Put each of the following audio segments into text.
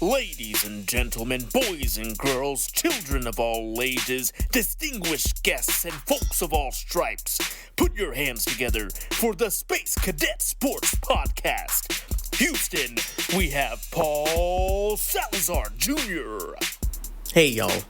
Ladies and gentlemen, boys and girls, children of all ages, distinguished guests, and folks of all stripes, put your hands together for the Space Cadet Sports Podcast. Houston, we have Paul Salazar Jr. Hey y'all,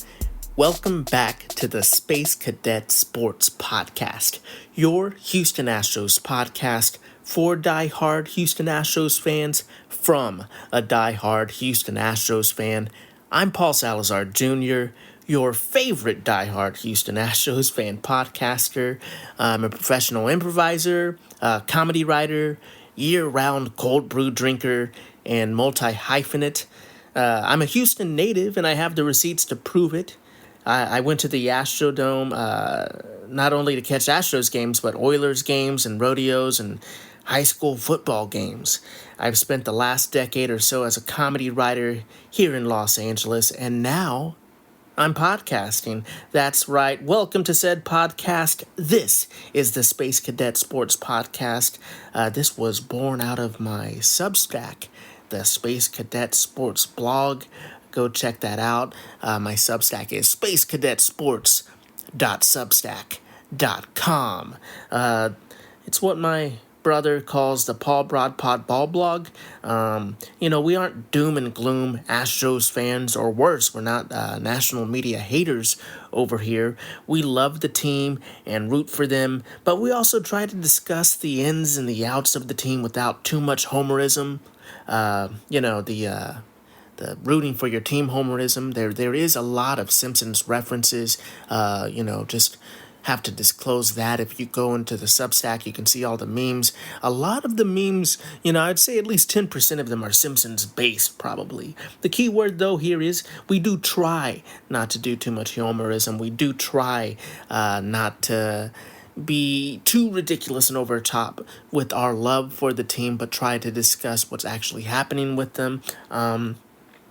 welcome back to the Space Cadet Sports Podcast, your Houston Astros podcast for die-hard Houston Astros fans from a die-hard Houston Astros fan. I'm Paul Salazar Jr., your favorite die-hard Houston Astros fan podcaster. I'm a professional improviser, comedy writer, year-round cold brew drinker, and multi-hyphenate. I'm a Houston native, and I have the receipts to prove it. I went to the Astrodome not only to catch Astros games, but Oilers games and rodeos and high school football games. I've spent the last decade or so as a comedy writer here in Los Angeles, and now I'm podcasting. That's right. Welcome to said podcast. This is the Space Cadet Sports Podcast. This was born out of my Substack, the Space Cadet Sports blog. Go check that out. My Substack is spacecadetsports.substack.com. It's what my brother calls the Paul Broadpod Ball Blog. We aren't doom and gloom Astros fans, or worse, we're not national media haters over here. We love the team and root for them, but we also try to discuss the ins and the outs of the team without too much homerism. The rooting for your team homerism. There is a lot of Simpsons references. Just have to disclose that. If you go into the Substack, you can see all the memes. A lot of the memes, I'd say at least 10% of them are Simpsons based, probably. The key word, though, here is we do try not to do too much humorism. We do try not to be too ridiculous and over top with our love for the team, but try to discuss what's actually happening with them,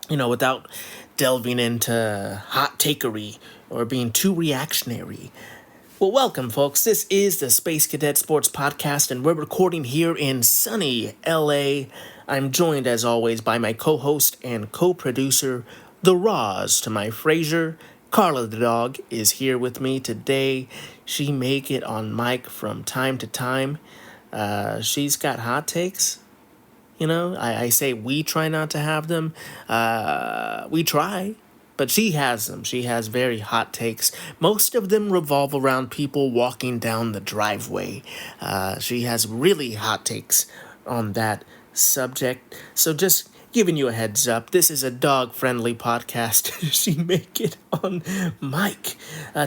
without delving into hot takery or being too reactionary. Well, welcome, folks. This is the Space Cadet Sports Podcast, and we're recording here in sunny LA. I'm joined, as always, by my co-host and co-producer, the Roz to my Frasier. Carla the dog is here with me today. She make it on mic from time to time. She's got hot takes. I say we try not to have them. We try. But she has them. She has very hot takes. Most of them revolve around people walking down the driveway. She has really hot takes on that subject. So just giving you a heads up, this is a dog-friendly podcast. She make it on mic.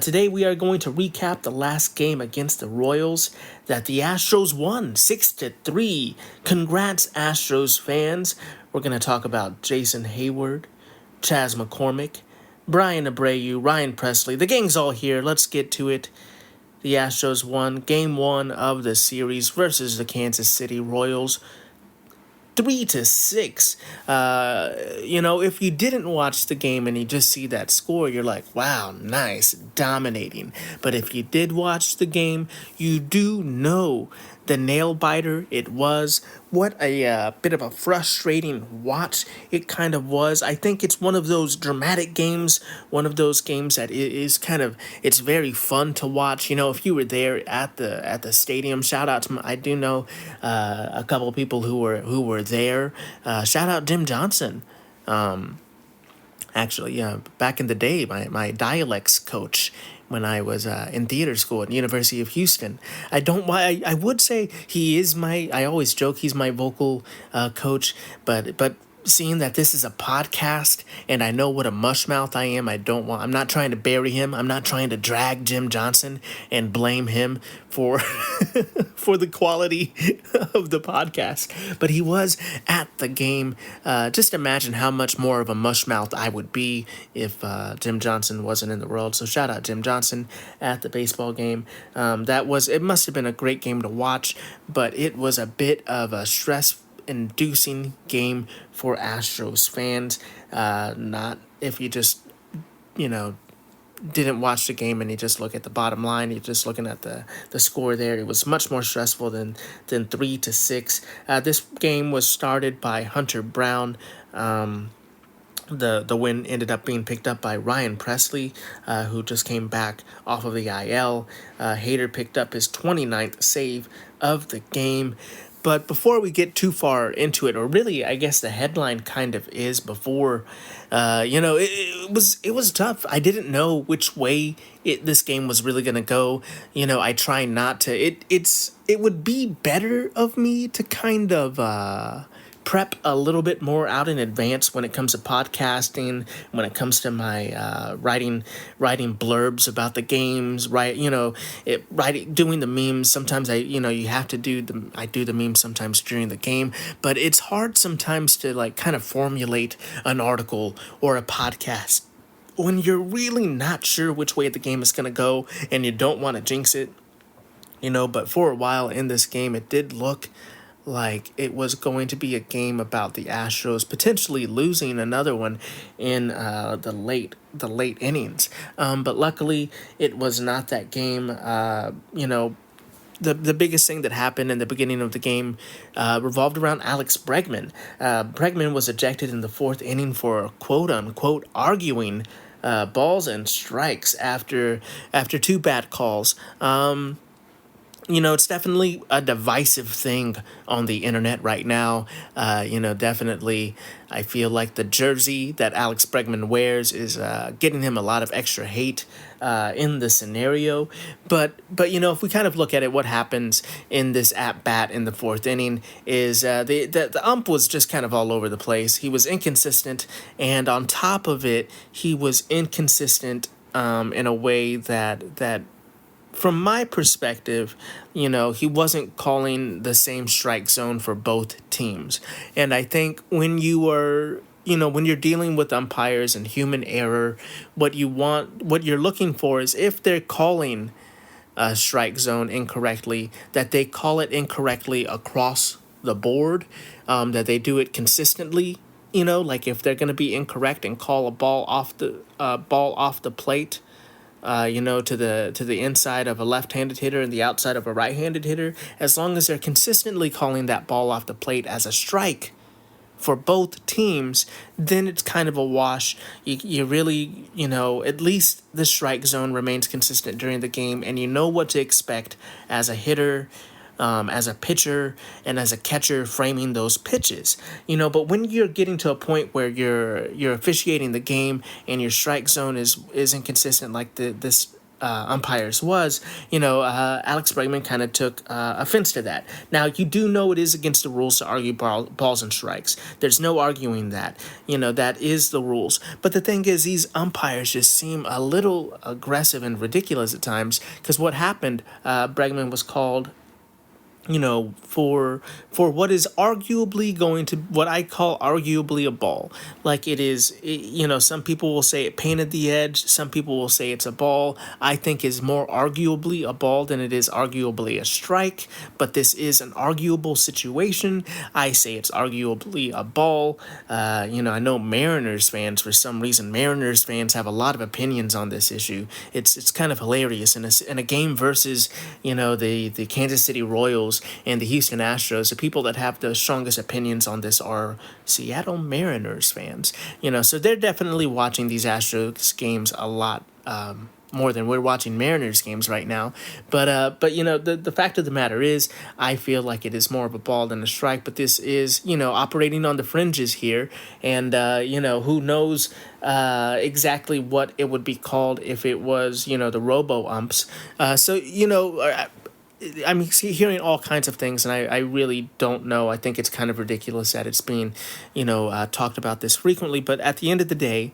Today we are going to recap the last game against the Royals that the Astros won 6-3. Congrats, Astros fans. We're going to talk about Jason Heyward, Chas McCormick, Bryan Abreu, Ryan Presley. The gang's all here. Let's get to it. The Astros won Game 1 of the series versus the Kansas City Royals, 3-6. If you didn't watch the game and you just see that score, you're like, wow, nice, dominating. But if you did watch the game, you do know the nail biter it was. What a bit of a frustrating watch it kind of was. I think it's one of those dramatic games, one of those games that is kind of, it's very fun to watch. If you were there at the stadium, shout out to I do know a couple of people who were there. Shout out Jim Johnson. Back in the day, my dialects coach when I was in theater school at the University of Houston. I would say he is I always joke he's my vocal coach, but seeing that this is a podcast and I know what a mushmouth I am, I'm not trying to bury him. I'm not trying to drag Jim Johnson and blame him for for the quality of the podcast. But he was at the game. Just imagine how much more of a mushmouth I would be if Jim Johnson wasn't in the world. So shout out Jim Johnson at the baseball game. It must have been a great game to watch, but it was a bit of a stress-inducing game for Astros fans. Not if you just, didn't watch the game and you just look at the bottom line, you're just looking at the score there. It was much more stressful than 3-6. This game was started by Hunter Brown. The win ended up being picked up by Ryan Presley, who just came back off of the IL. Hader picked up his 29th save of the game. But before we get too far into it, or really, I guess the headline kind of is before, it was tough. I didn't know which way this game was really gonna go. I try not to. It would be better of me to kind of prep a little bit more out in advance when it comes to podcasting, when it comes to my writing blurbs about the games, right? Writing, doing the memes. Sometimes you have to I do the memes sometimes during the game, but it's hard sometimes to like kind of formulate an article or a podcast when you're really not sure which way the game is going to go and you don't want to jinx it. But for a while in this game, it did look like it was going to be a game about the Astros potentially losing another one in the late innings. But luckily, it was not that game. The biggest thing that happened in the beginning of the game revolved around Alex Bregman. Bregman was ejected in the fourth inning for quote unquote arguing balls and strikes after two bad calls. It's definitely a divisive thing on the internet right now. Definitely, I feel like the jersey that Alex Bregman wears is getting him a lot of extra hate in the scenario. But if we kind of look at it, what happens in this at bat in the fourth inning is the ump was just kind of all over the place. He was inconsistent, and on top of it, he was inconsistent in a way that from my perspective, he wasn't calling the same strike zone for both teams. And I think when when you're dealing with umpires and human error, what you're looking for is if they're calling a strike zone incorrectly, that they call it incorrectly across the board, that they do it consistently. Like if they're going to be incorrect and call a ball off the plate, to the inside of a left-handed hitter and the outside of a right-handed hitter, as long as they're consistently calling that ball off the plate as a strike for both teams, then it's kind of a wash. You really, at least the strike zone remains consistent during the game, and you know what to expect as a hitter, as a pitcher, and as a catcher framing those pitches. But when you're getting to a point where you're officiating the game and your strike zone is inconsistent like this umpires was, Alex Bregman kind of took offense to that. Now, you do know it is against the rules to argue balls and strikes. There's no arguing that. That is the rules. But the thing is, these umpires just seem a little aggressive and ridiculous at times, because what happened, Bregman was called for what is arguably going to, what I call arguably a ball. Like it is, some people will say it painted the edge. Some people will say it's a ball. I think is more arguably a ball than it is arguably a strike. But this is an arguable situation. I say it's arguably a ball. I know Mariners fans, for some reason, Mariners fans have a lot of opinions on this issue. It's kind of hilarious in a game versus, the Kansas City Royals and the Houston Astros. The people that have the strongest opinions on this are Seattle Mariners fans. So they're definitely watching these Astros games a lot more than we're watching Mariners games right now. But the fact of the matter is, I feel like it is more of a ball than a strike. But this is operating on the fringes here, and who knows exactly what it would be called if it was the robo umps. I'm hearing all kinds of things, and I really don't know. I think it's kind of ridiculous that it's being, talked about this frequently. But at the end of the day,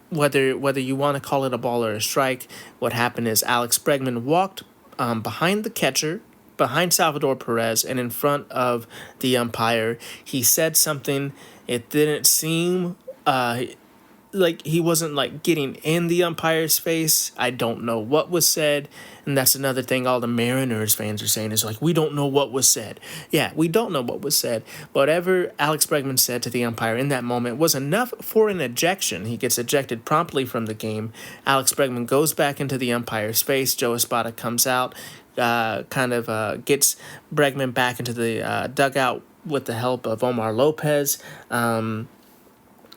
whether you want to call it a ball or a strike, what happened is Alex Bregman walked behind the catcher, behind Salvador Perez, and in front of the umpire. He said something. It didn't seem like he wasn't like getting in the umpire's face. I don't know what was said. And that's another thing all the Mariners fans are saying is like, we don't know what was said. Yeah, we don't know what was said. Whatever Alex Bregman said to the umpire in that moment was enough for an ejection. He gets ejected promptly from the game. Alex Bregman goes back into the umpire's face. Joe Espada comes out, gets Bregman back into the dugout with the help of Omar Lopez.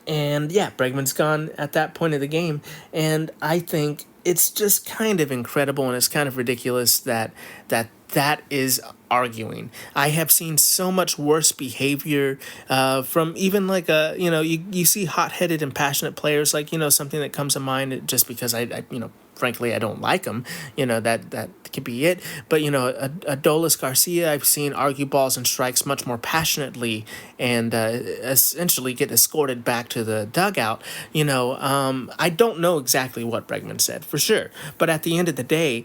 And yeah, Bregman's gone at that point of the game. And I think it's just kind of incredible and it's kind of ridiculous that is arguing. I have seen so much worse behavior from even like you see hot-headed and passionate players, like, something that comes to mind just because I frankly, I don't like them. That could be it. But, Adolis Garcia, I've seen argue balls and strikes much more passionately and essentially get escorted back to the dugout. I don't know exactly what Bregman said for sure. But at the end of the day,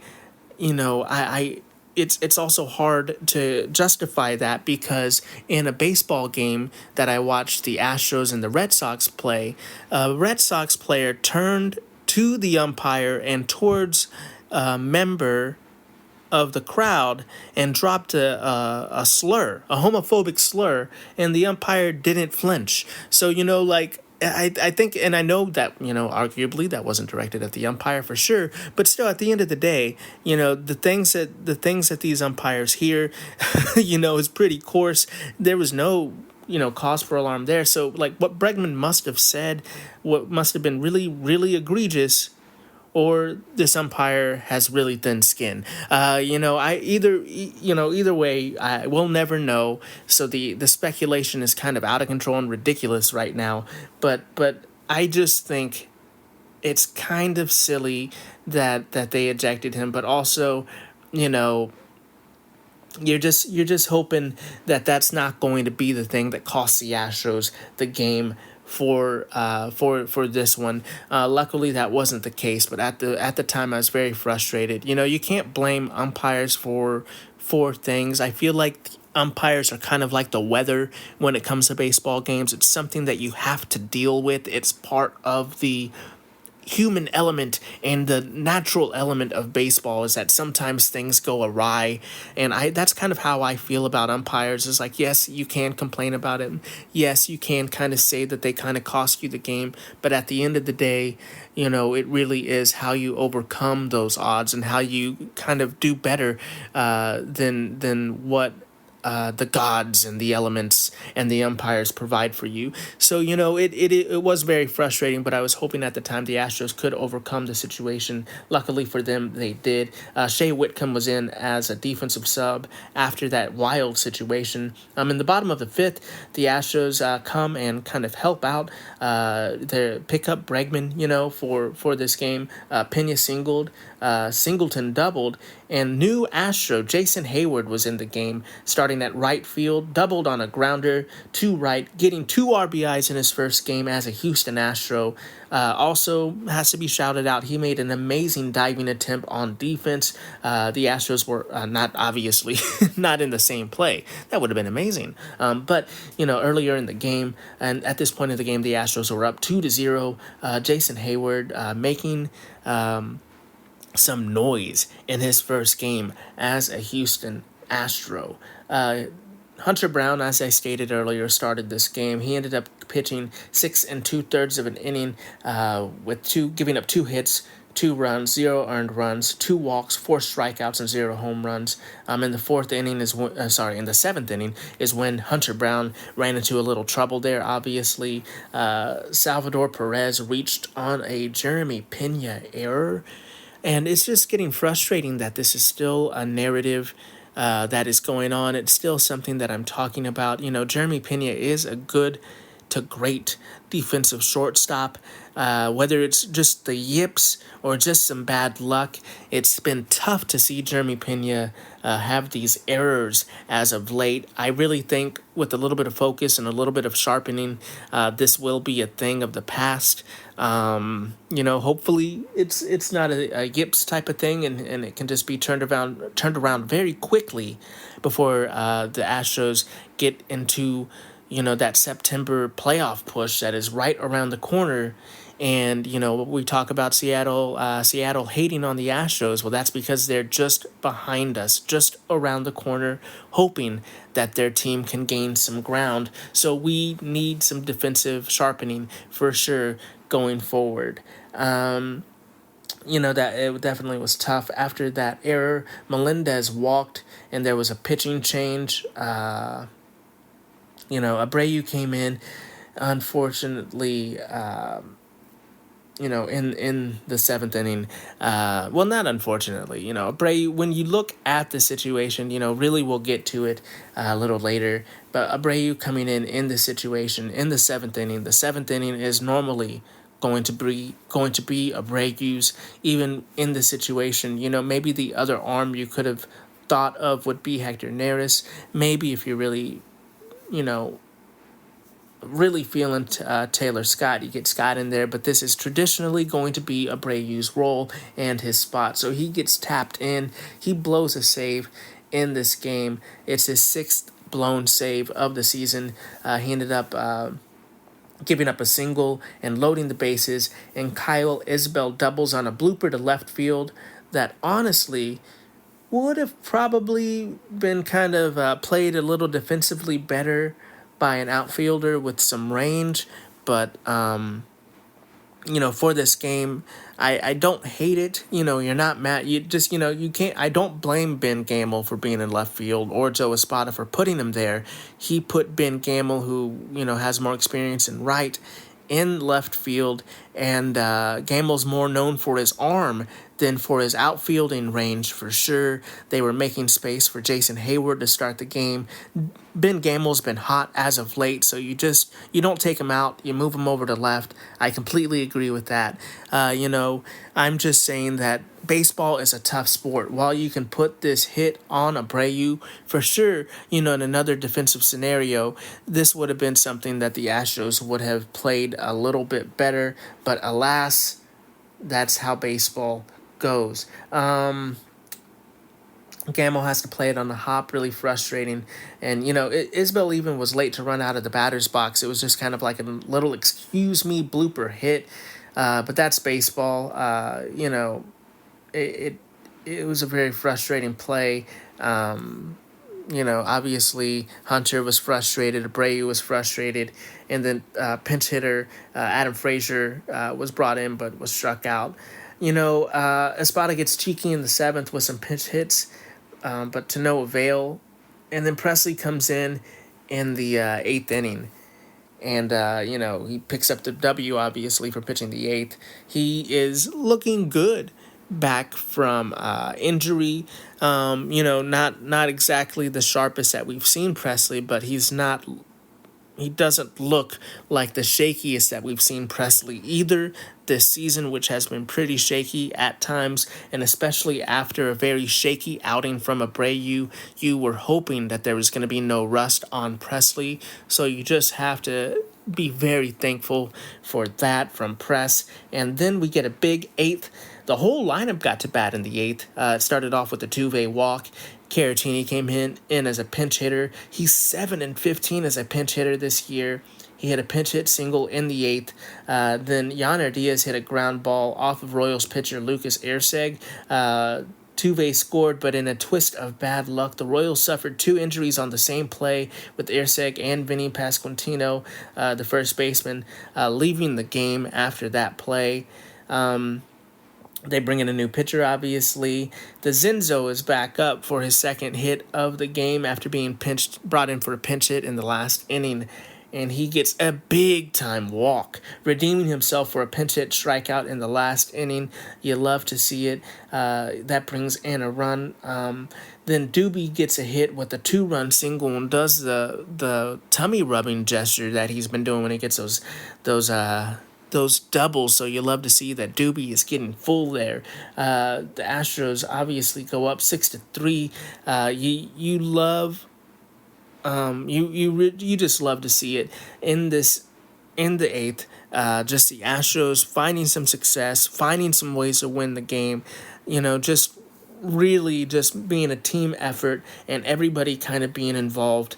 I it's also hard to justify that because in a baseball game that I watched the Astros and the Red Sox play, a Red Sox player turned to the umpire and towards a member of the crowd and dropped a slur, a homophobic slur, and the umpire didn't flinch. So, I think, and I know that, arguably that wasn't directed at the umpire for sure, but still at the end of the day, the things that these umpires hear, is pretty coarse. There was no cause for alarm there. So like what Bregman must have said, what must have been really, really egregious, or this umpire has really thin skin. Either way, I will never know. So the speculation is kind of out of control and ridiculous right now. But I just think it's kind of silly that they ejected him, but also, you're just hoping that that's not going to be the thing that costs the Astros the game for this one. Luckily, that wasn't the case. But at the time, I was very frustrated. You can't blame umpires for things. I feel like umpires are kind of like the weather when it comes to baseball games. It's something that you have to deal with. It's part of the human element and the natural element of baseball is that sometimes things go awry, and that's kind of how I feel about umpires. Is like, yes, you can complain about it, yes, you can kind of say that they kind of cost you the game, but at the end of the day, it really is how you overcome those odds and how you kind of do better than what the gods and the elements and the umpires provide for you. So, it was very frustrating, but I was hoping at the time the Astros could overcome the situation. Luckily for them, they did. Shea Whitcomb was in as a defensive sub after that wild situation. In the bottom of the fifth, the Astros come and kind of help out. They pick up Bregman, for this game. Pena singled, Singleton doubled, and new Astro Jason Heyward was in the game, starting at right field, doubled on a grounder to right, getting 2 RBIs in his first game as a Houston Astro. Also has to be shouted out, he made an amazing diving attempt on defense. The Astros were not obviously not in the same play. That would have been amazing. But earlier in the game, and at this point in the game, the Astros were up 2-0. Jason Heyward making some noise in his first game as a Houston Astro. Hunter Brown, as I stated earlier, started this game. He ended up pitching 6 2/3 of an inning, giving up 2 hits, 2 runs, 0 earned runs, 2 walks, 4 strikeouts, and 0 home runs. In the in the 7th inning is when Hunter Brown ran into a little trouble there. Obviously, Salvador Perez reached on a Jeremy Pena error. And it's just getting frustrating that this is still a narrative that is going on. It's still something that I'm talking about. Jeremy Pena is a good to great defensive shortstop. Whether it's just the yips or just some bad luck, it's been tough to see Jeremy Pena have these errors as of late. I really think with a little bit of focus and a little bit of sharpening, this will be a thing of the past. Hopefully it's not a yips type of thing, and it can just be turned around very quickly before the Astros get into that September playoff push that is right around the corner. And, we talk about Seattle hating on the Astros. Well, that's because they're just behind us, just around the corner, hoping that their team can gain some ground. So we need some defensive sharpening for sure going forward. That it definitely was tough. After that error, Melendez walked, and there was a pitching change. Abreu came in. unfortunately, in the seventh inning, well, not unfortunately, Abreu, when you look at the situation, really we'll get to it a little later, but Abreu coming in the situation in the seventh inning is normally going to be Abreu's, even in the situation, maybe the other arm you could have thought of would be Hector Neris, maybe if you're you know, really feeling Taylor Scott. You get Scott in there, but this is traditionally going to be Abreu's role and his spot. So he gets tapped in. He blows a save in this game. It's his sixth blown save of the season. He ended up giving up a single and loading the bases, and Kyle Isbell doubles on a blooper to left field that honestly would have probably been kind of played a little defensively better by an outfielder with some range. But, for this game, I don't hate it. You're not mad. You just, you can't. I don't blame Ben Gamel for being in left field or Joe Espada for putting him there. He put Ben Gamel, who, has more experience in right, in left field, and Gamel's more known for his arm than for his outfielding range for sure. They were making space for Jason Heyward to start the game. Ben Gamel's been hot as of late, so you don't take him out, you move him over to left. I completely agree with that. I'm just saying that baseball is a tough sport. While you can put this hit on Abreu, for sure, in another defensive scenario, this would have been something that the Astros would have played a little bit better, but alas, that's how baseball goes. Gamble has to play it on the hop, really frustrating. And, Isbell even was late to run out of the batter's box. It was just kind of like a little excuse me blooper hit. But that's baseball. It was a very frustrating play. Obviously Hunter was frustrated, Abreu was frustrated, and then pinch hitter Adam Frazier was brought in but was struck out. Espada gets cheeky in the seventh with some pinch hits, but to no avail. And then Presley comes in the eighth inning. And, he picks up the W, obviously, for pitching the eighth. He is looking good back from injury. Not exactly the sharpest that we've seen Presley, but he doesn't look like the shakiest that we've seen Presley either this season, which has been pretty shaky at times, and especially after a very shaky outing from Abreu, you were hoping that there was going to be no rust on Presley, so you just have to be very thankful for that from Press. And then we get a big eighth. The whole lineup got to bat in the eighth. It started off with a two-way walk. Caratini came in as a pinch hitter. He's 7-15 as a pinch hitter this year. He hit a pinch hit single in the eighth. Then Yainer Diaz hit a ground ball off of Royals pitcher Lucas Erceg. Tuve scored, but in a twist of bad luck, the Royals suffered two injuries on the same play, with Erceg and Vinny Pasquantino, the first baseman, leaving the game after that play. They bring in a new pitcher, obviously. The Zinzo is back up for his second hit of the game after being brought in for a pinch hit in the last inning. And he gets a big-time walk, redeeming himself for a pinch hit strikeout in the last inning. You love to see it. That brings in a run. Then Doobie gets a hit with a two-run single and does the tummy-rubbing gesture that he's been doing when he gets those doubles, so you love to see that Doobie is getting full there. The Astros obviously go up 6-3. You love, you just love to see it in the eighth. Just the Astros finding some success, finding some ways to win the game. Just really just being a team effort and everybody kind of being involved.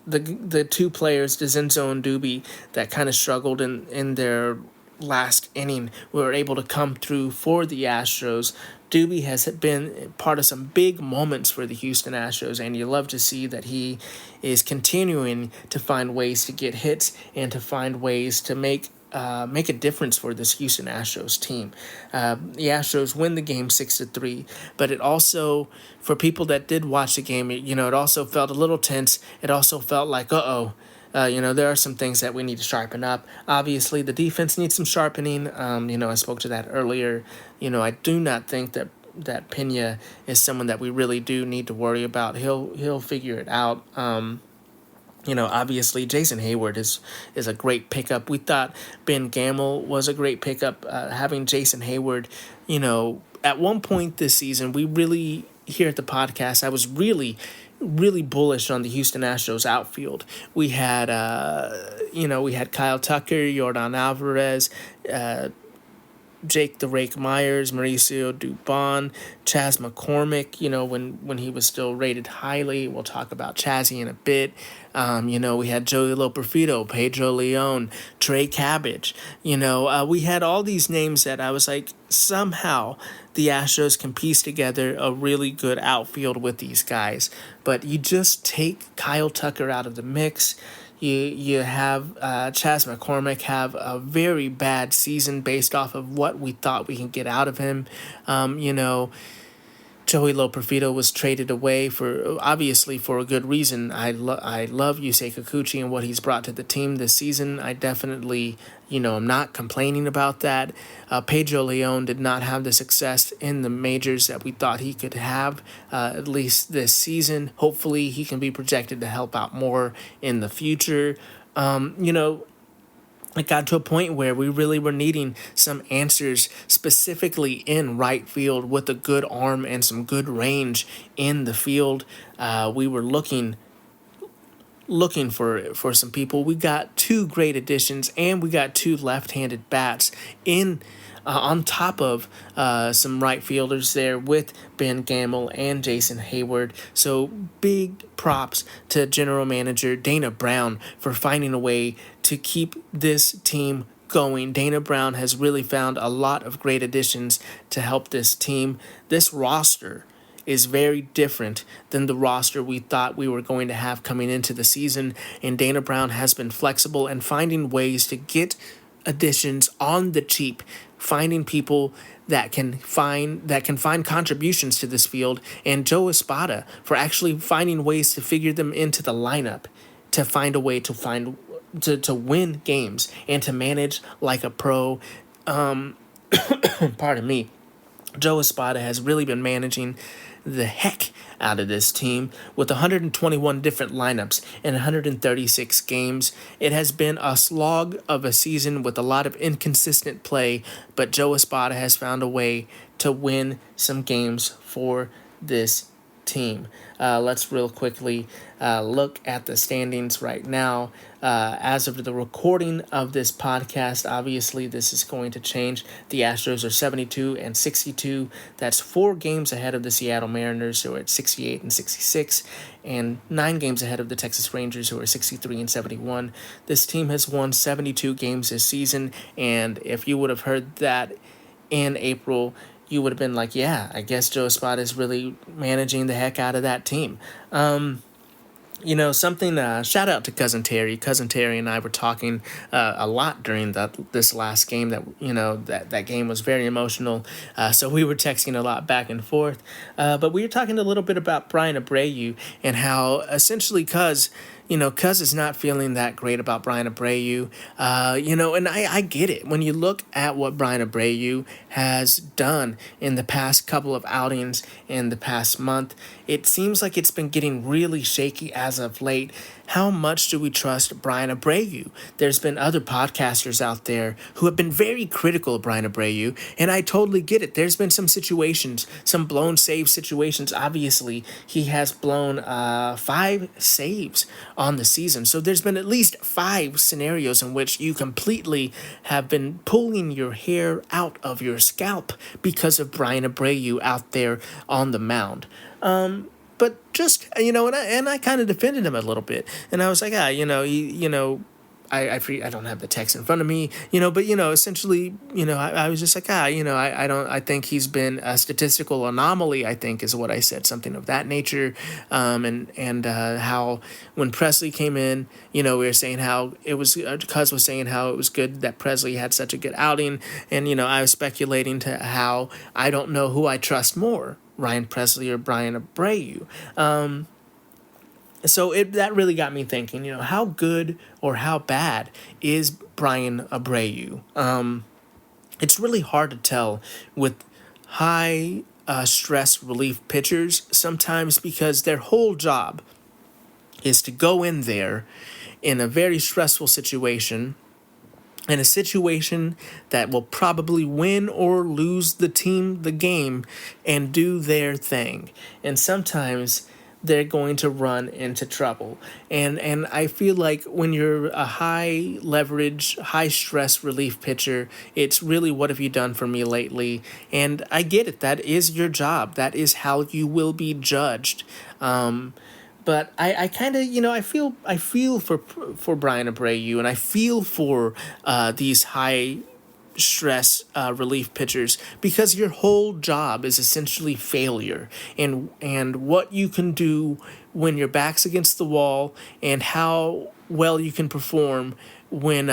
The two players, DeZenzo and Doobie, that kind of struggled in their last inning were able to come through for the Astros. Doobie has been part of some big moments for the Houston Astros, and you love to see that he is continuing to find ways to get hits and to find ways to make a difference for this Houston Astros team. The Astros win the game 6-3, but it also, for people that did watch the game, it also felt a little tense. It also felt like, There are some things that we need to sharpen up. Obviously, the defense needs some sharpening. I spoke to that earlier. I do not think that Pena is someone that we really do need to worry about. He'll figure it out. Obviously Jason Heyward is a great pickup. We thought Ben Gamel was a great pickup. Having Jason Heyward, at one point this season, we really here at the podcast, I was really bullish on the Houston Astros outfield. We had Kyle Tucker, Jordan Alvarez, Jake the Rake Myers, Mauricio Dubon, Chas McCormick, when he was still rated highly. We'll talk about Chazzy in a bit. We had Joey Loperfido, Pedro Leon, Trey Cabbage. We had all these names that I was like, somehow the Astros can piece together a really good outfield with these guys. But you just take Kyle Tucker out of the mix. You have Chas McCormick have a very bad season based off of what we thought we can get out of him. Joey Loperfido was traded away obviously for a good reason. I love Yusei Kikuchi and what he's brought to the team this season. I definitely, I'm not complaining about that. Pedro Leon did not have the success in the majors that we thought he could have, at least this season. Hopefully he can be projected to help out more in the future. It got to a point where we really were needing some answers specifically in right field with a good arm and some good range in the field. We were looking for some people. We got two great additions and we got two left-handed bats in on top of some right fielders there with Ben Gamel and Jason Heyward. So big props to General Manager Dana Brown for finding a way to keep this team going. Dana Brown has really found a lot of great additions to help this team. This roster is very different than the roster we thought we were going to have coming into the season, and Dana Brown has been flexible and finding ways to get additions on the cheap, finding people that can find contributions to this field, and Joe Espada for actually finding ways to figure them into the lineup to find a way to win games and to manage like a pro. Pardon me. Joe Espada has really been managing the heck out of this team with 121 different lineups in 136 games. It has been a slog of a season with a lot of inconsistent play, but Joe Espada has found a way to win some games for this team. Let's real quickly look at the standings right now. As of the recording of this podcast, obviously this is going to change. The Astros are 72 and 62. That's 4 games ahead of the Seattle Mariners, who are at 68 and 66, and 9 games ahead of the Texas Rangers, who are 63 and 71. This team has won 72 games this season, and if you would have heard that in April, you would have been like, yeah, I guess Joe Espada is really managing the heck out of that team. Shout out to Cousin Terry. Cousin Terry and I were talking a lot during this last game that game was very emotional. So we were texting a lot back and forth. But we were talking a little bit about Bryan Abreu and how essentially Cuz is not feeling that great about Bryan Abreu. And I get it. When you look at what Bryan Abreu has done in the past couple of outings in the past month, it seems like it's been getting really shaky as of late. How much do we trust Bryan Abreu? There's been other podcasters out there who have been very critical of Bryan Abreu, and I totally get it. There's been some situations, some blown save situations. Obviously, he has blown 5 saves on the season. So there's been at least 5 scenarios in which you completely have been pulling your hair out of your scalp because of Bryan Abreu out there on the mound. But just, and I kind of defended him a little bit. And I was like, I don't have the text in front of me, but, essentially, I was just like, I think he's been a statistical anomaly, I think is what I said, something of that nature. And how when Presley came in, we were saying how it was, Cuz was saying how it was good that Presley had such a good outing. And, I was speculating to how I don't know who I trust more, Ryan Presley or Bryan Abreu. So that really got me thinking, how good or how bad is Bryan Abreu? It's really hard to tell with high stress relief pitchers sometimes because their whole job is to go in there in a very stressful situation, in a situation that will probably win or lose the game, and do their thing. And sometimes they're going to run into trouble. And I feel like when you're a high leverage, high stress relief pitcher, it's really what have you done for me lately? And I get it. That is your job. That is how you will be judged. But I kind of I feel for Bryan Abreu, and I feel for these high stress relief pitchers because your whole job is essentially failure, and what you can do when your back's against the wall, and how well you can perform when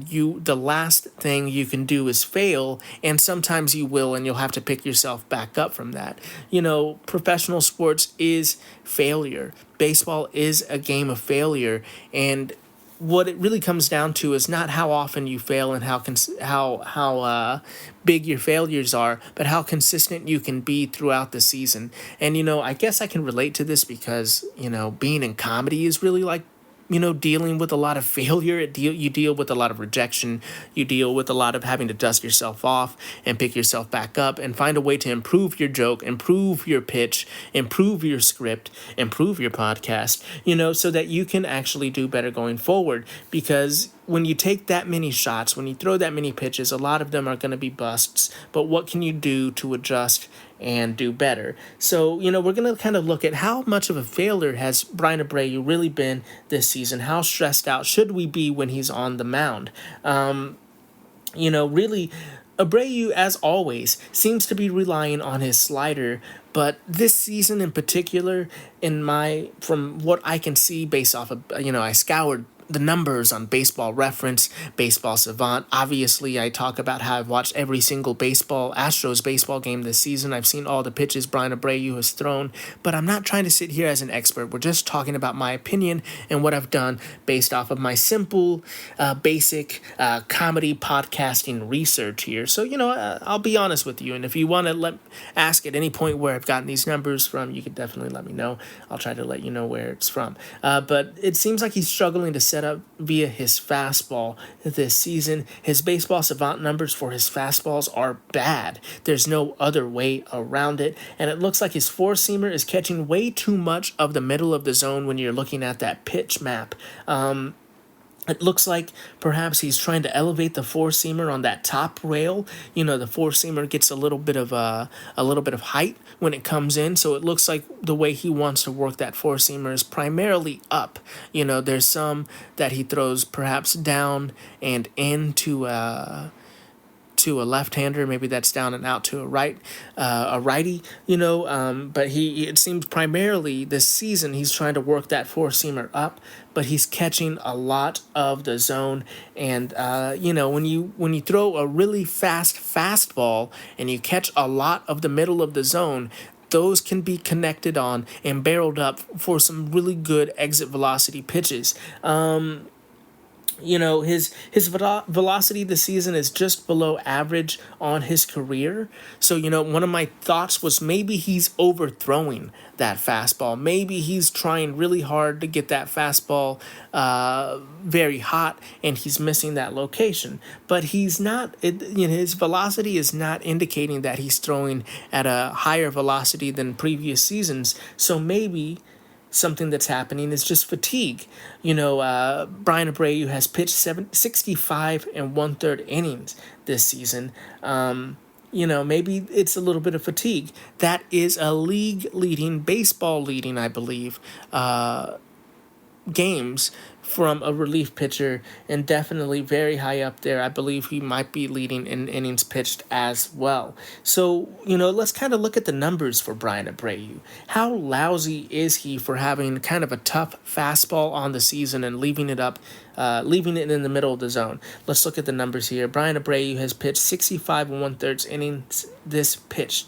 you the last thing you can do is fail, and sometimes you will, and you'll have to pick yourself back up from that. Professional sports is failure. Baseball is a game of failure, and what it really comes down to is not how often you fail and how big your failures are, but how consistent you can be throughout the season. And I guess I can relate to this because being in comedy is really like dealing with a lot of failure. You deal with a lot of rejection. You deal with a lot of having to dust yourself off and pick yourself back up and find a way to improve your joke, improve your pitch, improve your script, improve your podcast, so that you can actually do better going forward. Because when you take that many shots, when you throw that many pitches, a lot of them are going to be busts. But what can you do to adjust and do better? So, we're going to kind of look at how much of a failure has Bryan Abreu really been this season. How stressed out should we be when he's on the mound? Really, Abreu, as always, seems to be relying on his slider, but this season in particular, from what I can see based off of, I scoured the numbers on Baseball Reference, Baseball Savant. Obviously, I talk about how I've watched every single Astros baseball game this season. I've seen all the pitches Bryan Abreu has thrown, but I'm not trying to sit here as an expert. We're just talking about my opinion and what I've done based off of my simple, basic comedy podcasting research here. So, I'll be honest with you, and if you want to ask at any point where I've gotten these numbers from, you can definitely let me know. I'll try to let you know where it's from. But it seems like he's struggling to set up via his fastball this season. His Baseball Savant numbers for his fastballs are bad. There's no other way around it. And it looks like his four-seamer is catching way too much of the middle of the zone when you're looking at that pitch map. It looks like perhaps he's trying to elevate the four-seamer on that top rail. The four-seamer gets a little bit of height when it comes in, so it looks like the way he wants to work that four-seamer is primarily up. There's some that he throws perhaps down and into to a left-hander, maybe that's down and out to a righty, but it seems primarily this season he's trying to work that four-seamer up, but he's catching a lot of the zone. And when you throw a really fast fastball and you catch a lot of the middle of the zone, those can be connected on and barreled up for some really good exit velocity pitches. His velocity this season is just below average on his career. So, one of my thoughts was maybe he's overthrowing that fastball. Maybe he's trying really hard to get that fastball very hot, and he's missing that location. But he's not. His velocity is not indicating that he's throwing at a higher velocity than previous seasons. So maybe something that's happening is just fatigue. Bryan Abreu has pitched 65 and 1/3 innings this season. Maybe it's a little bit of fatigue. That is a baseball leading, I believe, games from a relief pitcher, and definitely very high up there. I believe he might be leading in innings pitched as well. So, let's kind of look at the numbers for Bryan Abreu. How lousy is he for having kind of a tough fastball on the season and leaving it in the middle of the zone? Let's look at the numbers here. Bryan Abreu has pitched 65 and 1/3 innings this pitched.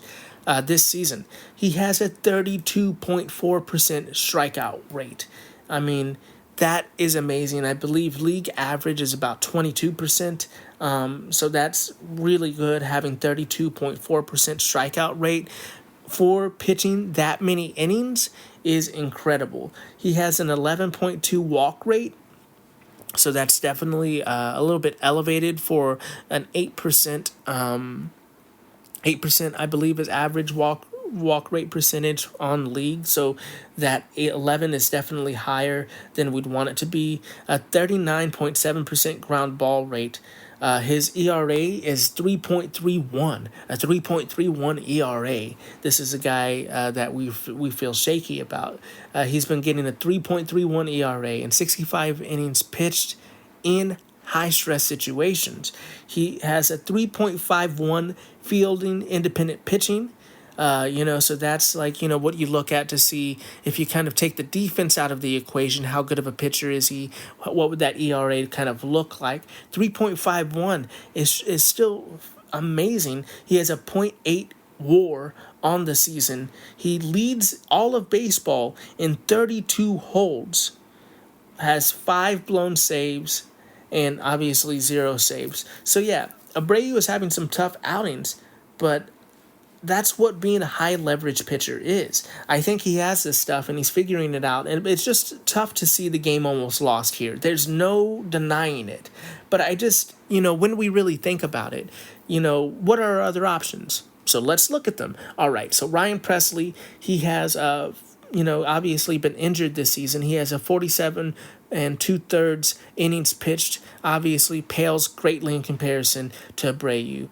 this season. He has a 32.4% strikeout rate. I mean, that is amazing. I believe league average is about 22%. So that's really good, having 32.4% strikeout rate for pitching that many innings is incredible. He has an 11.2 walk rate, so that's definitely a little bit elevated for an 8%. 8% I believe is average walk rate percentage on league. So that 11 is definitely higher than we'd want it to be. A 39.7% ground ball rate. His ERA is 3.31, a 3.31 ERA. This is a guy that we feel shaky about. He's been getting a 3.31 ERA in 65 innings pitched in high stress situations. He has a 3.51 fielding independent pitching. So that's like, what you look at to see if you kind of take the defense out of the equation, how good of a pitcher is he? What would that ERA kind of look like? 3.51 is still amazing. He has a .8 WAR on the season. He leads all of baseball in 32 holds, has 5 blown saves, and obviously 0 saves. So yeah, Abreu is having some tough outings, but that's what being a high leverage pitcher is. I think he has this stuff and he's figuring it out. And it's just tough to see the game almost lost here. There's no denying it. But I just, when we really think about it, what are our other options? So let's look at them. All right. So Ryan Pressly, he has, obviously been injured this season. He has a 47 2/3 innings pitched, obviously pales greatly in comparison to Abreu.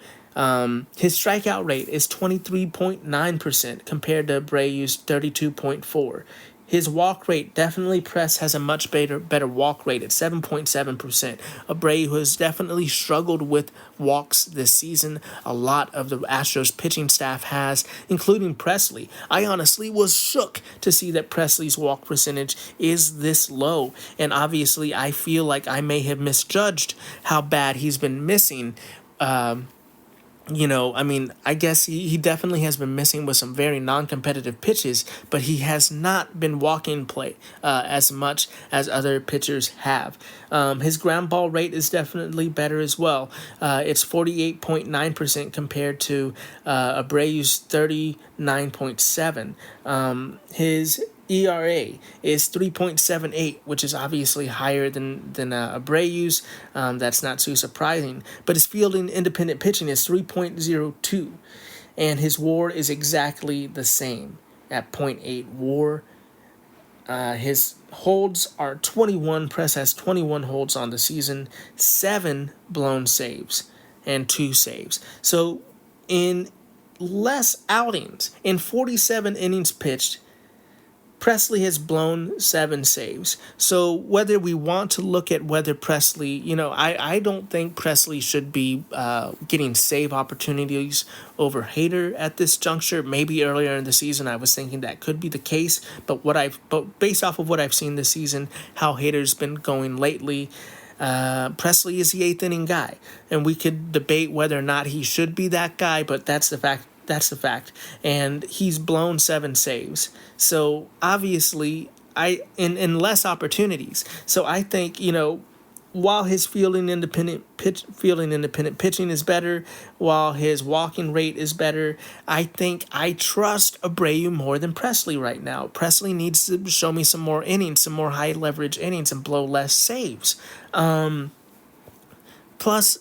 His strikeout rate is 23.9% compared to Abreu's 32.4%. His walk rate, definitely Press has a much better walk rate at 7.7%. Abreu has definitely struggled with walks this season. A lot of the Astros pitching staff has, including Pressly. I honestly was shook to see that Pressly's walk percentage is this low. And obviously, I feel like I may have misjudged how bad he's been missing. I guess he definitely has been missing with some very non-competitive pitches, but he has not been walking play as much as other pitchers have. His ground ball rate is definitely better as well. It's 48.9% compared to Abreu's 39.7%. His ERA is 3.78, which is obviously higher than Abreu's. That's not too surprising. But his fielding independent pitching is 3.02, and his WAR is exactly the same at .8 WAR. His holds are 21. Press has 21 holds on the season, 7 blown saves, and 2 saves. So in less outings, in 47 innings pitched, Pressly has blown 7 saves. So whether we want to look at whether Pressly, I don't think Pressly should be getting save opportunities over Heyward at this juncture. Maybe earlier in the season I was thinking that could be the case, but based off of what I've seen this season, how Heyward's been going lately, Pressly is the 8th inning guy, and we could debate whether or not he should be that guy, but that's the fact. And he's blown 7 saves. So obviously, in less opportunities. So I think while his fielding independent pitching is better, while his walking rate is better, I think I trust Abreu more than Pressly right now. Pressly needs to show me some more innings, some more high leverage innings, and blow less saves. Plus,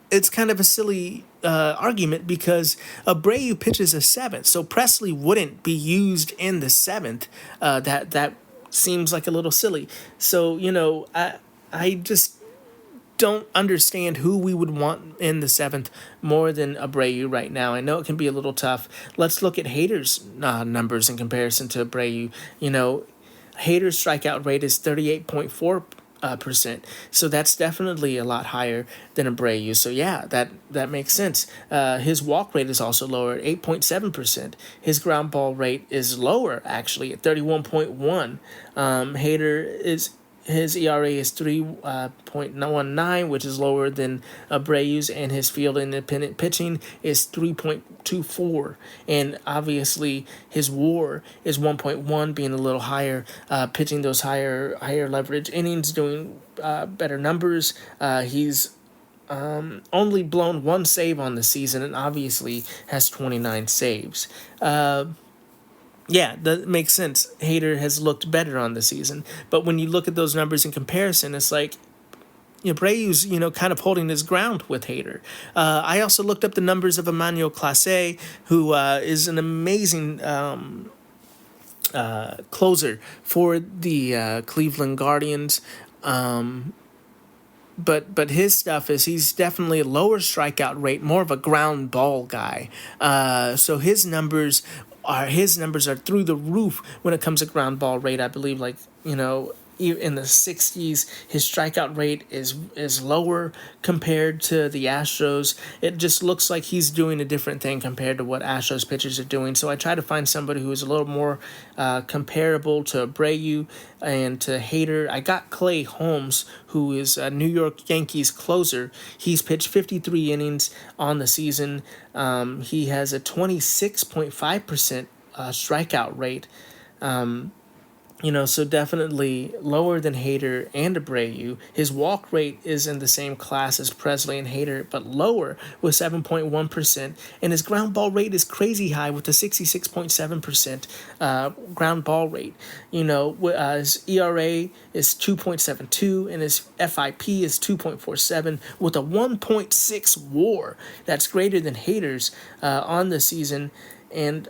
it's kind of a silly argument because Abreu pitches a 7th, so Pressly wouldn't be used in the 7th. That seems like a little silly. So I just don't understand who we would want in the 7th more than Abreu right now. I know it can be a little tough. Let's look at Heyward's numbers in comparison to Abreu. Heyward's strikeout rate is 38.4%. So that's definitely a lot higher than Abreu. So yeah, that makes sense. His walk rate is also lower at 8.7%. His ground ball rate is lower actually at 31.1. his ERA is 3.19, which is lower than Abreu's, and his field independent pitching is 3.24. And obviously, his WAR is 1.1, being a little higher, pitching those higher leverage innings, doing better numbers. He's only blown one save on the season, and obviously has 29 saves. Yeah, that makes sense. Hader has looked better on the season. But when you look at those numbers in comparison, it's like Abreu's, kind of holding his ground with Hader. I also looked up the numbers of Emmanuel Clase, who is an amazing closer for the Cleveland Guardians. But his stuff is he's definitely a lower strikeout rate, more of a ground ball guy. So his numbers are through the roof when it comes to ground ball rate. I believe in the 60s. His strikeout rate is lower compared to the Astros. It just looks like he's doing a different thing compared to what Astros pitchers are doing. So I try to find somebody who is a little more comparable to Abreu and to Hader. I got Clay Holmes, who is a New York Yankees closer. He's pitched 53 innings on the season. He has a 26.5% strikeout rate. So definitely lower than Hader and Abreu. His walk rate is in the same class as Presley and Hader, but lower with 7.1%. And his ground ball rate is crazy high with a 66.7% ground ball rate. His ERA is 2.72 and his FIP is 2.47 with a 1.6 WAR. That's greater than Hader's on the season. And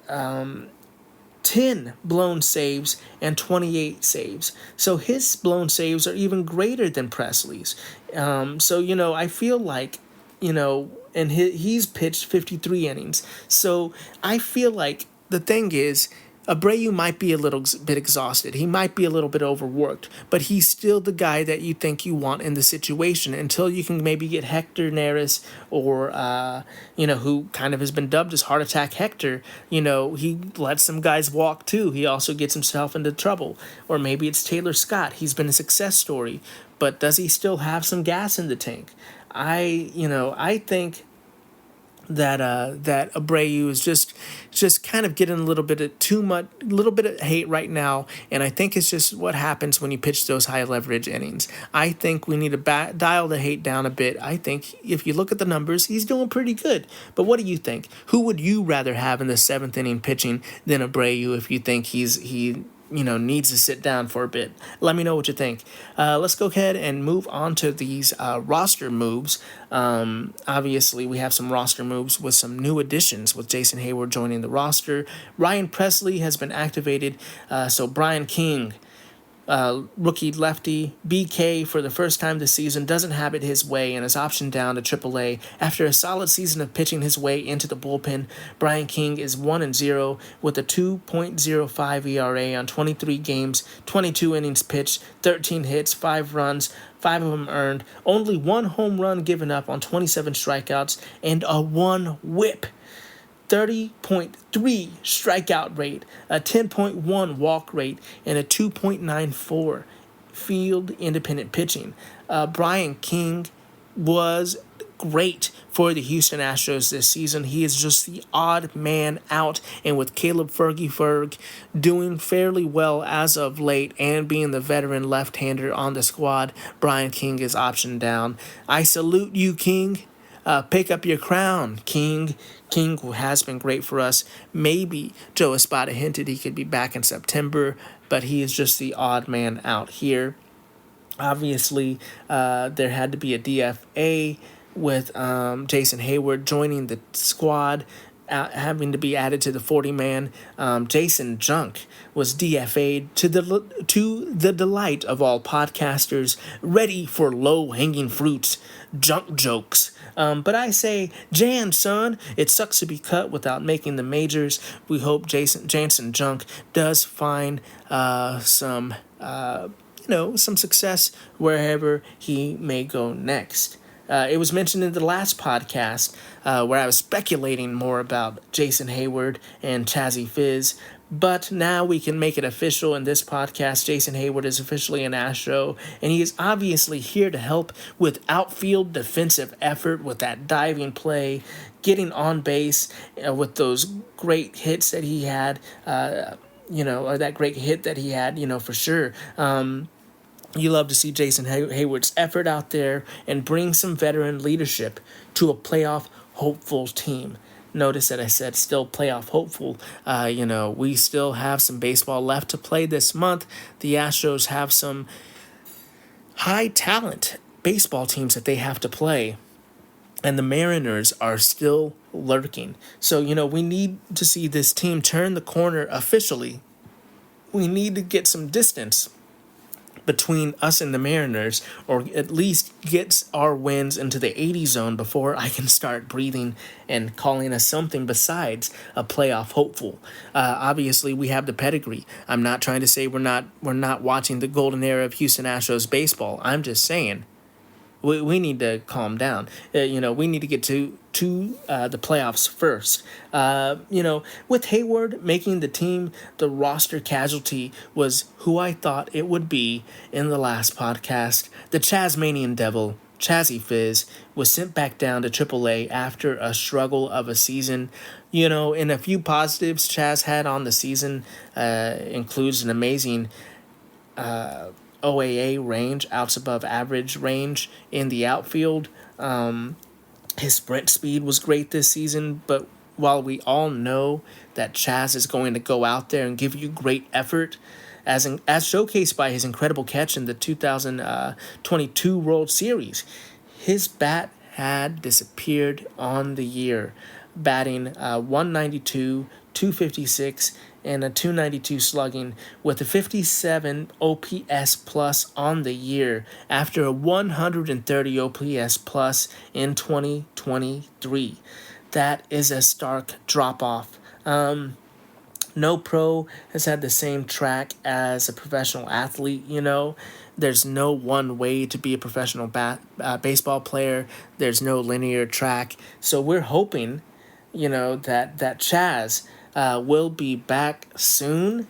10 blown saves and 28 saves. So his blown saves are even greater than Presley's. I feel like, and he's pitched 53 innings. So I feel like the thing is, Abreu might be a little bit exhausted. He might be a little bit overworked, but he's still the guy that you think you want in the situation until you can maybe get Hector Neris or, who kind of has been dubbed as Heart Attack Hector. He lets some guys walk too. He also gets himself into trouble. Or maybe it's Taylor Scott. He's been a success story, but does he still have some gas in the tank? I think that Abreu is just kind of getting a little bit of hate right now, and I think it's just what happens when you pitch those high leverage innings. I think we need to dial the hate down a bit. I think if you look at the numbers, he's doing pretty good. But what do you think? Who would you rather have in the seventh inning pitching than Abreu if you think he needs to sit down for a bit? Let me know what you think. Let's go ahead and move on to these roster moves. Obviously, we have some roster moves with some new additions with Jason Heyward joining the roster. Ryan Presley has been activated. So Brian King, rookie lefty, BK for the first time this season, doesn't have it his way and is optioned down to AAA. After a solid season of pitching his way into the bullpen, Brian King is 1-0 with a 2.05 ERA on 23 games, 22 innings pitched, 13 hits, 5 runs, 5 of them earned, only 1 home run given up on 27 strikeouts, and a 1 whip. 30.3 strikeout rate, a 10.1 walk rate, and a 2.94 field independent pitching. Brian King was great for the Houston Astros this season. He is just the odd man out, and with Caleb Fergie doing fairly well as of late and being the veteran left-hander on the squad, Brian King is optioned down. I salute you, King. Pick up your crown, King. King has been great for us. Maybe Joe Espada hinted he could be back in September, but he is just the odd man out here. Obviously, there had to be a DFA with Jason Heyward joining the squad, having to be added to the 40-man. Jason Junk was DFA'd to the delight of all podcasters, ready for low-hanging fruits, junk jokes. But I say, Jan, son, it sucks to be cut without making the majors. We hope Jansen Junk does find some success wherever he may go next. It was mentioned in the last podcast where I was speculating more about Jason Heyward and Chazzy Fizz, But now we can make it official in this podcast. Jason Heyward is officially an Astro, and he is obviously here to help with outfield defensive effort, with that diving play, getting on base with those great hits that he had, or that great hit that he had, for sure. You love to see Jason Heyward's effort out there and bring some veteran leadership to a playoff hopeful team. Notice that I said still playoff hopeful. We still have some baseball left to play this month. The Astros have some high talent baseball teams that they have to play. And the Mariners are still lurking. So, we need to see this team turn the corner officially. We need to get some distance between us and the Mariners, or at least get our wins into the 80 zone before I can start breathing and calling us something besides a playoff hopeful. Obviously, we have the pedigree. I'm not trying to say we're not watching the golden era of Houston Astros baseball. I'm just saying we need to calm down. We need to get to the playoffs first. With Heyward making the team, the roster casualty was who I thought it would be in the last podcast. The Chasmanian Devil, Chazzy Fizz, was sent back down to AAA after a struggle of a season. In a few positives Chaz had on the season includes an amazing OAA range, outs above average range in the outfield. His sprint speed was great this season, but while we all know that Chaz is going to go out there and give you great effort, as showcased by his incredible catch in the 2022 World Series, his bat had disappeared on the year, batting 192, 256, and a 292 slugging with a 57 OPS plus on the year after a 130 OPS plus in 2023. That is a stark drop-off. No pro has had the same track as a professional athlete, There's no one way to be a professional baseball player. There's no linear track. So we're hoping, that Chaz will be back soon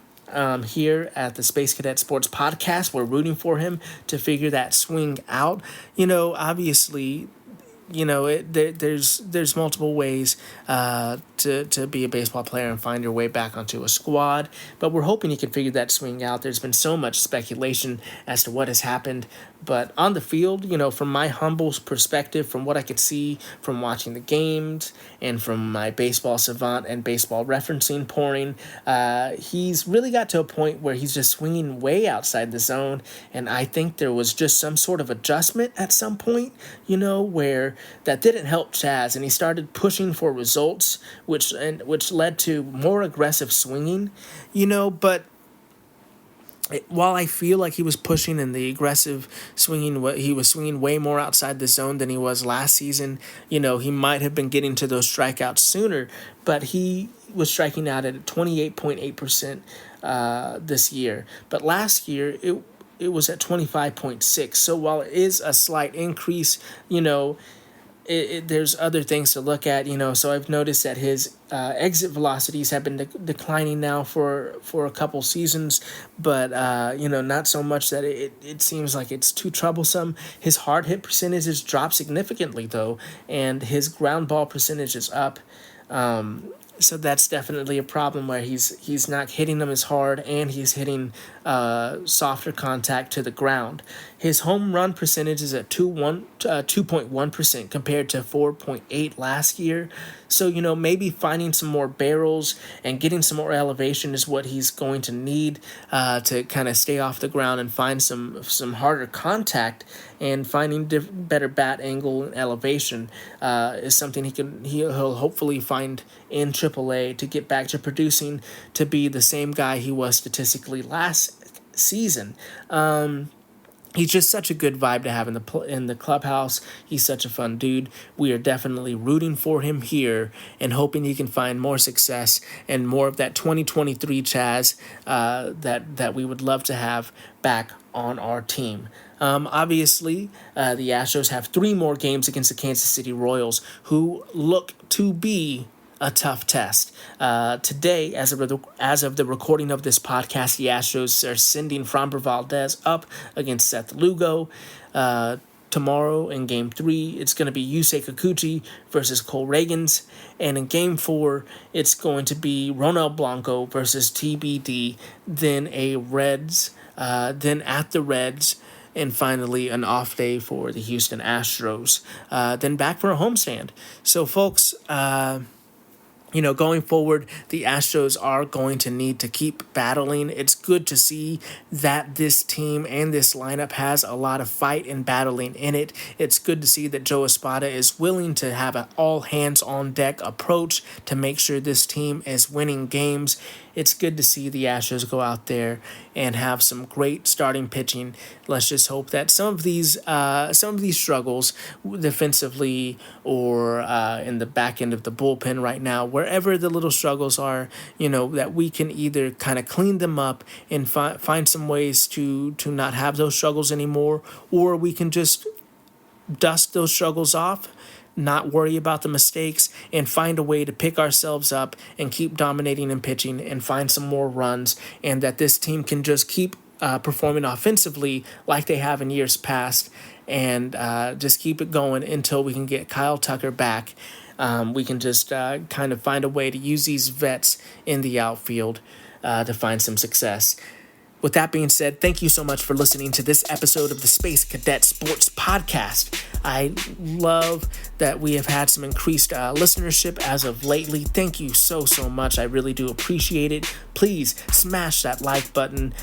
here at the Space Cadet Sports Podcast. We're rooting for him to figure that swing out. Obviously, there's multiple ways to be a baseball player and find your way back onto a squad, but we're hoping he can figure that swing out. There's been so much speculation as to what has happened, but on the field, from my humble perspective, from what I could see from watching the games and from my baseball savant and baseball referencing pouring, he's really got to a point where he's just swinging way outside the zone, and I think there was just some sort of adjustment at some point, where that didn't help Chaz, and he started pushing for results, which led to more aggressive swinging, but while I feel like he was pushing in the aggressive swinging, he was swinging way more outside the zone than he was last season. He might have been getting to those strikeouts sooner, but he was striking out at 28.8% this year. But last year, it was at 25.6. So while it is a slight increase, there's other things to look at, so I've noticed that his exit velocities have been declining now for a couple seasons, but, not so much that it seems like it's too troublesome. His hard hit percentage has dropped significantly, though, and his ground ball percentage is up. So that's definitely a problem where he's not hitting them as hard, and he's hitting softer contact to the ground. His home run percentage is at 2.1% compared to 4.8 last year. So, maybe finding some more barrels and getting some more elevation is what he's going to need to kind of stay off the ground and find some harder contact, and finding better bat angle and elevation is something he'll hopefully find in AAA to get back to producing, to be the same guy he was statistically last season. He's just such a good vibe to have in the clubhouse. He's such a fun dude. We are definitely rooting for him here and hoping he can find more success and more of that 2023 Chaz that we would love to have back on our team. Obviously, the Astros have 3 more games against the Kansas City Royals, who look to be a tough test. Today, as of the recording of this podcast, the Astros are sending Framber Valdez up against Seth Lugo. Tomorrow in Game 3, it's going to be Yusei Kikuchi versus Cole Reagans. And in Game 4, it's going to be Ronald Blanco versus TBD, then then at the Reds, and finally an off day for the Houston Astros. Then back for a homestand. So, folks, going forward, the Astros are going to need to keep battling. It's good to see that this team and this lineup has a lot of fight and battling in it. It's good to see that Joe Espada is willing to have an all-hands-on-deck approach to make sure this team is winning games. It's good to see the Astros go out there and have some great starting pitching. Let's just hope that some of these struggles defensively or in the back end of the bullpen right now, wherever the little struggles are, that we can either kind of clean them up and find some ways to not have those struggles anymore, or we can just dust those struggles off, not worry about the mistakes, and find a way to pick ourselves up and keep dominating and pitching and find some more runs, and that this team can just keep performing offensively like they have in years past, and just keep it going until we can get Kyle Tucker back. We can just kind of find a way to use these vets in the outfield to find some success. With that being said, thank you so much for listening to this episode of the Space Cadet Sports Podcast. I love that we have had some increased listenership as of lately. Thank you so much. I really do appreciate it. Please smash that like button,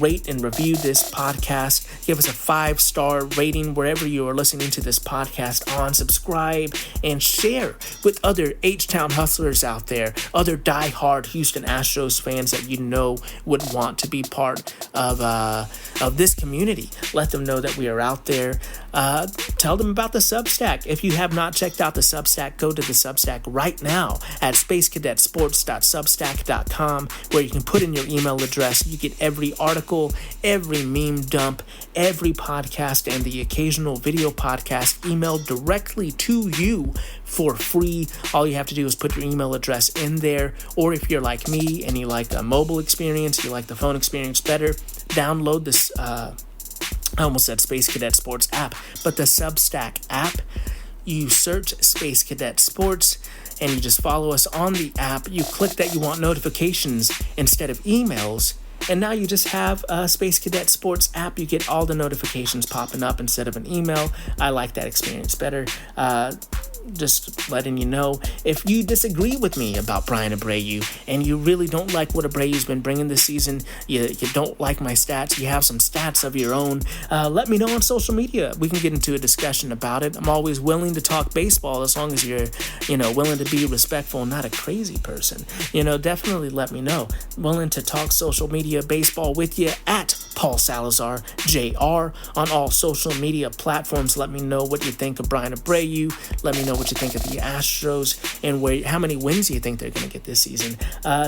rate and review this podcast. Give us a 5-star rating wherever you are listening to this podcast on. Subscribe and share with other H-Town hustlers out there, other diehard Houston Astros fans that would want to be part of this community. Let them know that we are out there. Tell them about the Substack. If you have not checked out the Substack, go to the Substack right now at spacecadetsports.substack.com, where you can put in your email address. You get every article, every meme dump, every podcast, and the occasional video podcast emailed directly to you for free. All you have to do is put your email address in there, or if you're like me and you like the mobile experience, you like the phone experience better, download this I almost said Space Cadet Sports app, but the Substack app. You search Space Cadet Sports and you just follow us on the app. You click that you want notifications instead of emails, and now you just have a Space Cadet Sports app. You get all the notifications popping up instead of an email. I like that experience better. Just letting you know, if you disagree with me about Bryan Abreu and you really don't like what Abreu's been bringing this season, you don't like my stats, you have some stats of your own, let me know on social media. We can get into a discussion about it. I'm always willing to talk baseball as long as you're, willing to be respectful and not a crazy person. Definitely let me know. Willing to talk social media baseball with you at Paul Salazar JR on all social media platforms. Let me know what you think of Bryan Abreu. Let me know what you think of the Astros and how many wins you think they're going to get this season.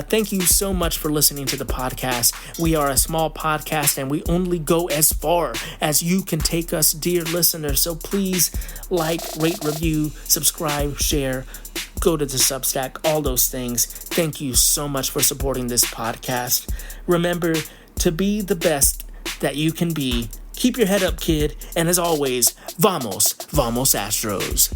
Thank you so much for listening to the podcast. We are a small podcast and we only go as far as you can take us, dear listeners. So please like, rate, review, subscribe, share, go to the Substack, all those things. Thank you so much for supporting this podcast. Remember to be the best that you can be. Keep your head up, kid. And as always, vamos Astros.